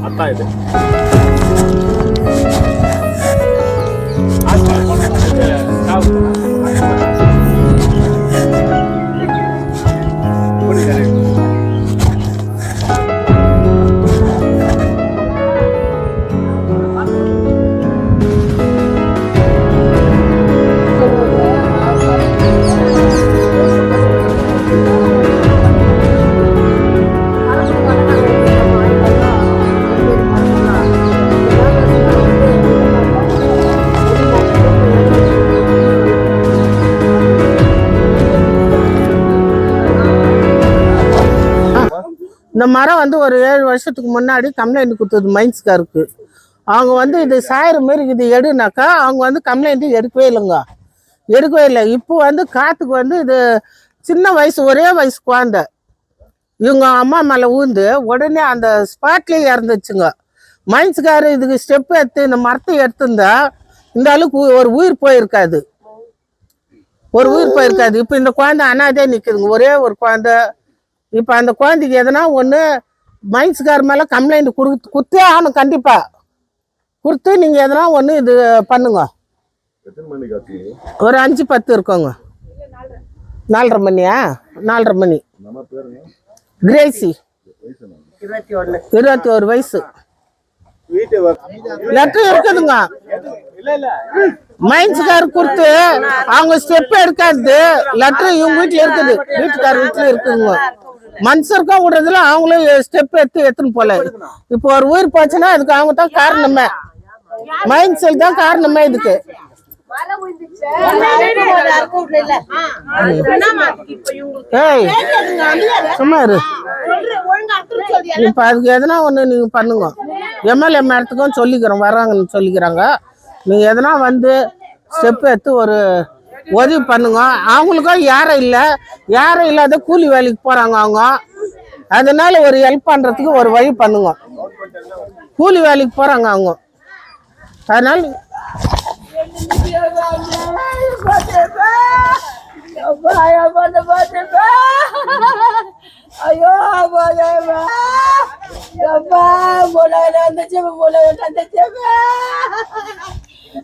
आता येते இந்த மரம் வந்து ஒரு 7 வருஷத்துக்கு முன்னாடி கம்ப்ளைண்ட் கொடுத்தது மைன்ஸ்காருக்கு. அவங்க வந்து இது சாயிற மாரி இது எடுனாக்கா அவங்க வந்து கம்ப்ளைண்ட் எடுக்கவே இல்லை. இப்போ வந்து காற்றுக்கு வந்து இது சின்ன வயசு, ஒரே வயசு குழந்தை இவங்க அம்மா மேலே ஊந்து உடனே அந்த ஸ்பாட்லேயே இறந்துச்சுங்க. மைன்ஸ்காரு இதுக்கு ஸ்டெப் எடுத்து இந்த மரத்தை எடுத்துருந்தா இந்த அளவுக்கு ஒரு உயிர் போயிருக்காது. இப்போ இந்த குழந்தை அனாதே நிற்குதுங்க, ஒரே ஒரு குழந்தை. இப்போ அந்த குழந்தைக்கு எதனா ஒன்று மைன்ஸ்கார் மேலே கம்ப்ளைண்ட் கொடுத்தே ஆகணும். கண்டிப்பாக கொடுத்து நீங்கள் எதனா ஒன்று இது பண்ணுங்க. ஒரு 5-10 இருக்கோங்க. 4:30 மணியா? 4:30 மணி. கிரேசி, 21 வயசு. லெட்டர் இருக்குதுங்க. மைன்ஸ்கார் கொடுத்து அவங்க ஸ்டெப் எடுக்காது. லெட்டர் இவங்க வீட்டில் இருக்குது, வீட்டுக்கார வீட்டில் இருக்குதுங்க. மனுஷருக்கா விடுறதுல அவங்களும் ஸ்டெப் எடுத்துன்னு போல. இப்போ ஒரு உயிர் போச்சுன்னா அதுக்கு அவங்க தான் காரணமே, மைன்செல் தான் காரணமே இதுக்கு. சும்மா இரு. இப்ப அதுக்கு எதனா ஒண்ணு நீங்க பண்ணுங்க. எம்எல்ஏ மேடத்துக்கும் சொல்லிக்கிறோம், வர்றாங்கன்னு சொல்லிக்கிறாங்க. நீங்க எதனா வந்து ஸ்டெப் எடுத்து ஒரு உதவி பண்ணுங்க. அவங்களுக்கும் யாரும் இல்லாத கூலி வேலைக்கு போறாங்க அவங்க. அதனால ஒரு ஹெல்ப் பண்றதுக்கு ஒரு வழி பண்ணுங்க. கூலி வேலைக்கு போறாங்க அவங்க. அதனால ஐயோ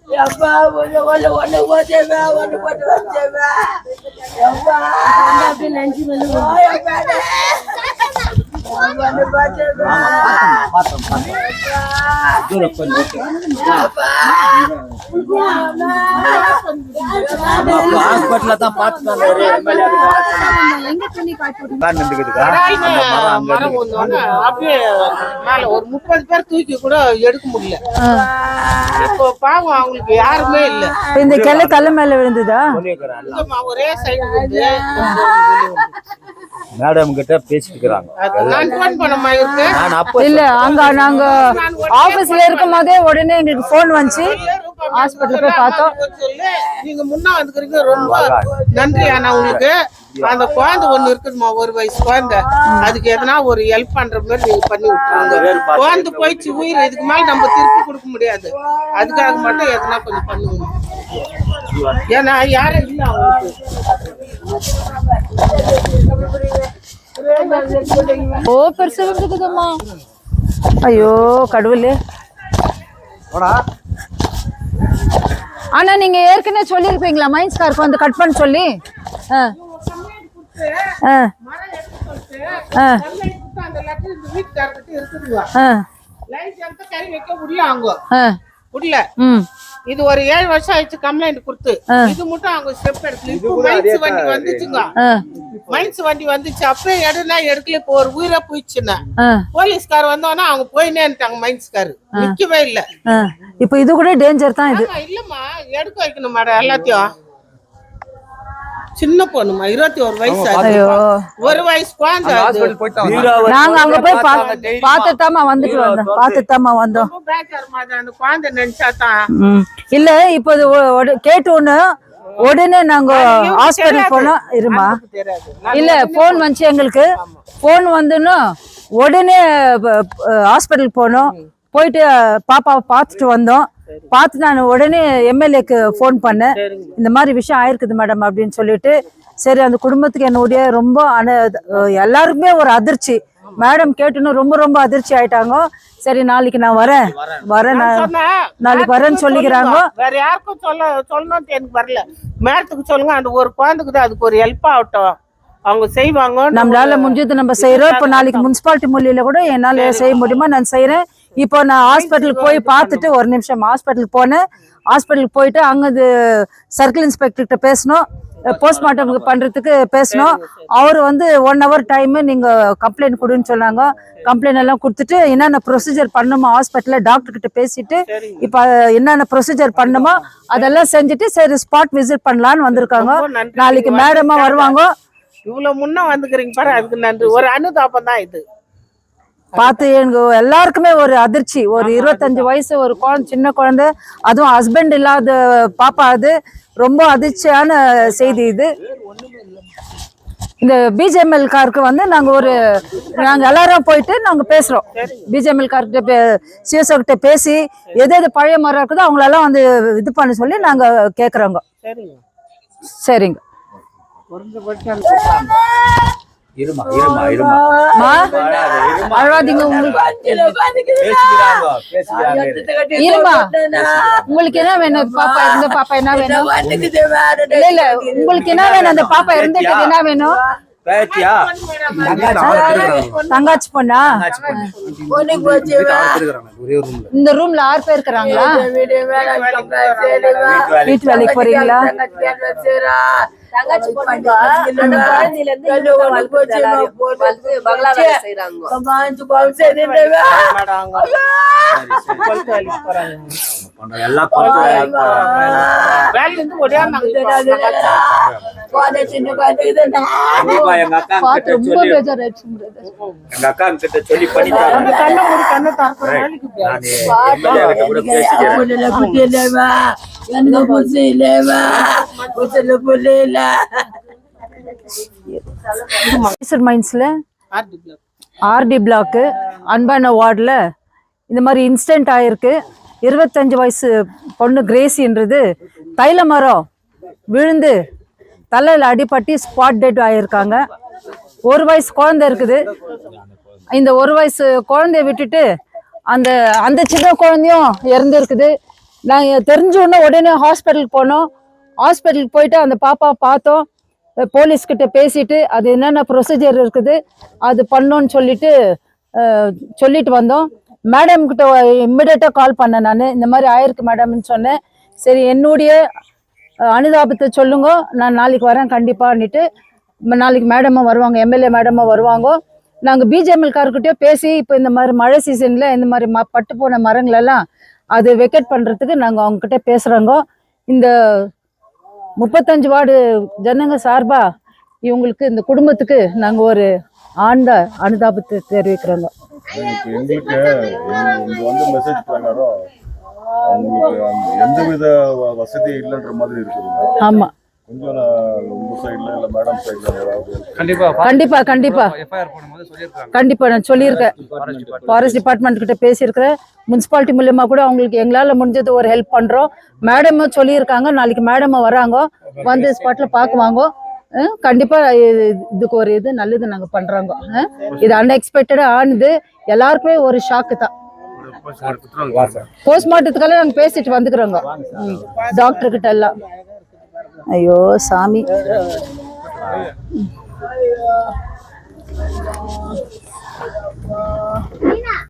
Yapa, wala whatever, Yapa, nanti malu. Oh, Yapa. ஒரு 30 பேர் தூக்கி கூட எடுக்க முடியல. இப்போ பாவம் அவங்களுக்கு யாருமே இல்ல. இந்த கிளை தலை மேல விழுந்ததா? ஒரே சைடு மேடம் கிட்ட பேசிட்டு இருக்காங்க. இல்ல, அங்க நாங்க ஆபீஸ்ல இருக்கும் போதே உடனே எங்களுக்கு போன் வந்துச்சு. ஹாஸ்பிட்டல் போய் பார்த்தோம். சொல்லு, நீங்க முன்னா வந்துக்கிறீங்க, ரொம்ப நன்றி அண்ணா உங்களுக்கு. அந்த குழந்தை ஒண்ணு இருக்குதுமா, 1 வயசு குழந்தை, அதுக்கு எதனா ஒரு ஹெல்ப் பண்ற மாதிரி நீங்க பண்ணி விட்டுருங்க. குழந்தை போயிடுச்சு உயிர், இதுக்கு மேல நம்ம திருப்பி கொடுக்க முடியாது. அதுக்காக மட்டும் எதனா கொஞ்சம் பண்ணுங்க. ஏன்னா யாரும் இல்ல அவங்களுக்கு. ஓ பெருசு இருக்குதும்மா. ஐயோ கடவுளே. ஆனா நீங்க ஏற்கனவே சொல்லிருப்பீங்களா மைன்ஸ் காருக்கு வந்து கட் பண்ண சொல்லி? இது ஒரு 7 வருஷம் ஆயிடுச்சு கம்ப்ளைண்ட் கொடுத்து. இது மட்டும் அவங்க ஸ்டெப் எடுக்கல. இப்போ மைன்ஸ் வண்டி வந்துச்சுங்க, மைன்ஸ் வண்டி வந்துச்சு. அப்பவே எடுனா எடுக்கல. இப்போ ஒரு உயிரை போயிடுச்சுன்னா போலீஸ்கார் வந்தோன்னா அவங்க போயினேன்ட்டாங்க. மைன்ஸ்காரு நிக்கவே இல்ல. இப்போ இது கூட டேஞ்சர் தான். இது இல்லம்மா, எடுக்க வைக்கணும் மேடம் எல்லாத்தையும். சின்ன பொண்ணுமா, 21 வயசு. 1 வயசு குழந்தை. நாங்க அங்க போய் பாத்துட்டாமா வந்துட்டு வந்தோம். பாத்துட்டாமா வந்தோம். அந்த குழந்தை நினைச்சாதான் இல்ல. இப்போ கேட்டு ஒண்ணு உடனே நாங்க ஹாஸ்பிட்டல் போனோம். இருமா இல்ல, போன் வந்துச்சு எங்களுக்கு. போன் வந்துன்னு உடனே ஹாஸ்பிட்டல் போனோம். போயிட்டு பாப்பாவை பார்த்துட்டு வந்தோம். பார்த்து நான் உடனே எம்எல்ஏக்கு ஃபோன் பண்ணேன். இந்த மாதிரி விஷயம் ஆயிருக்குது மேடம் அப்படின்னு சொல்லிட்டு. சரி, அந்த குடும்பத்துக்கு என்னுடைய ரொம்ப எல்லாருக்குமே ஒரு அதிர்ச்சி. மேடம் கேட்டுன்னு ரொம்ப ரொம்ப அதிர்ச்சி ஆயிட்டாங்க. சரி, நாளைக்கு நான் வரேன் நாளைக்கு வரேன்னு சொல்லிக்கிறாங்க. வேற யாருக்கும் சொல்லணும்னு எனக்கு வரல. மேடத்துக்கு சொல்லுங்க, அந்த ஒரு குழந்தைக்கு தான், அதுக்கு ஒரு ஹெல்ப் ஆகட்டும், அவங்க செய்வாங்க. நம்மளால முடிஞ்சது நம்ம செய்யறோம். இப்போ நாளைக்கு முனிசிபாலிட்டி மூலியில கூட என்னால செய்ய முடியுமா நான் செய்யறேன். இப்போ நான் ஹாஸ்பிட்டலுக்கு போய் பார்த்துட்டு ஒரு நிமிஷம் ஹாஸ்பிட்டலுக்கு போனேன். ஹாஸ்பிட்டலுக்கு போயிட்டு அங்கே சர்க்கிள் இன்ஸ்பெக்டர்கிட்ட பேசணும். போஸ்ட்மார்ட்டம் பண்றதுக்கு பேசணும். அவர் வந்து 1 hour டைம் நீங்க கம்ப்ளைண்ட் கொடுன்னு சொன்னாங்க. கம்ப்ளைண்ட் எல்லாம் கொடுத்துட்டு என்னென்ன ப்ரொசீஜர் பண்ணுமோ ஹாஸ்பிட்டல்ல டாக்டர் கிட்ட பேசிட்டு இப்ப என்னென்ன ப்ரொசீஜர் பண்ணுமோ அதெல்லாம் செஞ்சுட்டு சரி ஸ்பாட் விசிட் பண்ணலான்னு வந்திருக்காங்க. நாளைக்கு மேடமா வருவாங்க. இவ்வளவு முன்ன வந்துக்கிறீங்க பாரு, அதுக்கு நன்றி. ஒரு அனுதாபம் தான் இது. பார்த்து எனக்கு எல்லாருக்குமே ஒரு அதிர்ச்சி. ஒரு 25 வயசு ஒரு குழந்தை, சின்ன குழந்தை, அதுவும் ஹஸ்பண்ட் இல்லாத பாப்பா. அது ரொம்ப அதிர்ச்சியான செய்தி இது. இந்த பிஜேஎம்எல் காருக்கு வந்து நாங்க எல்லாரும் போயிட்டு நாங்க பேசுறோம். பிஜேஎம்எல் கார்கிட்ட சிஎஸ்ஓ கிட்ட பேசி எது பழைய மரம் இருக்குதோ அவங்களெல்லாம் வந்து இது பண்ண சொல்லி நாங்க கேக்குறோங்க. சரிங்க. அழாதீங்க. உங்களுக்கு என்ன வேணும்? பாப்பா இருந்த பாப்பா என்ன வேணும்? இல்ல உங்களுக்கு என்ன வேணும்? அந்த பாப்பா இருந்துட்டு என்ன வேணும்? தங்காச்சி பொண்ணா? இந்த ரூம்ல 6 பேர் இருக்கிறாங்களா? வீட்டு வேலைக்கு போறீங்களா? ஆர்டி பிளாக் அன்பான வார்டில் இந்த மாதிரி இன்சிடென்ட் ஆயிருக்கு. 25 வயசு பொண்ணு கிரேசின்றது தைல மரம் விழுந்து தலையில் அடிபட்டு ஸ்பாட் டெட் ஆயிருக்காங்க. 1 வயசு குழந்தை இருக்குது. இந்த 1 வயசு குழந்தைய விட்டுட்டு அந்த சின்ன குழந்தையும் இறந்து இருக்குது. நாங்கள் தெரிஞ்ச உடனே ஹாஸ்பிட்டலுக்கு போனோம். ஹாஸ்பிட்டலுக்கு போயிட்டு அந்த பாப்பா பார்த்தோம். போலீஸ்கிட்ட பேசிட்டு அது என்னென்ன ப்ரொசீஜர் இருக்குது அது பண்ணோன்னு சொல்லிட்டு வந்தோம். மேடம் கிட்ட இம்மிடியேட்டாக கால் பண்ணேன். நான் இந்த மாதிரி ஆயிருக்கு மேடம்னு சொன்னேன். சரி, என்னுடைய அனுதாபத்தை சொல்லுங்க, நான் நாளைக்கு வரேன் கண்டிப்பான்னுட்டு. நாளைக்கு மேடமாக வருவாங்க, எம்எல்ஏ மேடமாக வருவாங்க. நாங்கள் பிஜேஎம்எல் கார்கிட்டயோ பேசி இப்போ இந்த மாதிரி மழை சீசனில் இந்த மாதிரி பட்டு போன மரங்களெல்லாம் அது வெக்கேட் பண்ணுறதுக்கு நாங்கள் அவங்கக்கிட்ட பேசுகிறோங்க. இந்த 35 வார்டு ஜனங்க சார்பா இவங்களுக்கு இந்த குடும்பத்துக்கு நாங்க ஒரு ஆழ்ந்த அனுதாபத்தை தெரிவிக்கிறோங்க. எங்களுக்கு இங்க வந்து மெசேஜ் பிரகாரம் அவங்களுக்கு எந்தவித வசதி இல்லைன்ற மாதிரி இருக்குதுங்க. ஆமா, கொஞ்சம் உங்க சைடுல இல்ல மேடம் சைடுல ஏதாவது கண்டிப்பா கண்டிப்பா எஃப்ஐஆர் போடும்போது சொல்லியிருக்காங்க. கண்டிப்பா நான் சொல்லியிருக்கேன். ஃபாரஸ்ட் டிபார்ட்மெண்ட் கிட்ட பேசியிருக்கிறேன். முனிசிபாலிட்டி மூலியமா கூட அவங்களுக்கு எங்களால முடிஞ்சது ஒரு ஹெல்ப் பண்றோம். மேடமும் சொல்லியிருக்காங்க, நாளைக்கு மேடமும் வராங்க, வந்து ஸ்பாட்ல பாக்குவாங்க. கண்டிப்பா இதுக்கு ஒரு இது நல்லது நாங்க பண்றோங்க. இது அன்எக்ஸ்பெக்டடா ஆனது, எல்லாருக்குமே ஒரு ஷாக்கு தான். போஸ்ட்மார்ட்டத்துக்கெல்லாம் நாங்க பேசிட்டு வந்துக்கிறோங்க டாக்டர் கிட்ட எல்லாம். ஐயோ சாமி.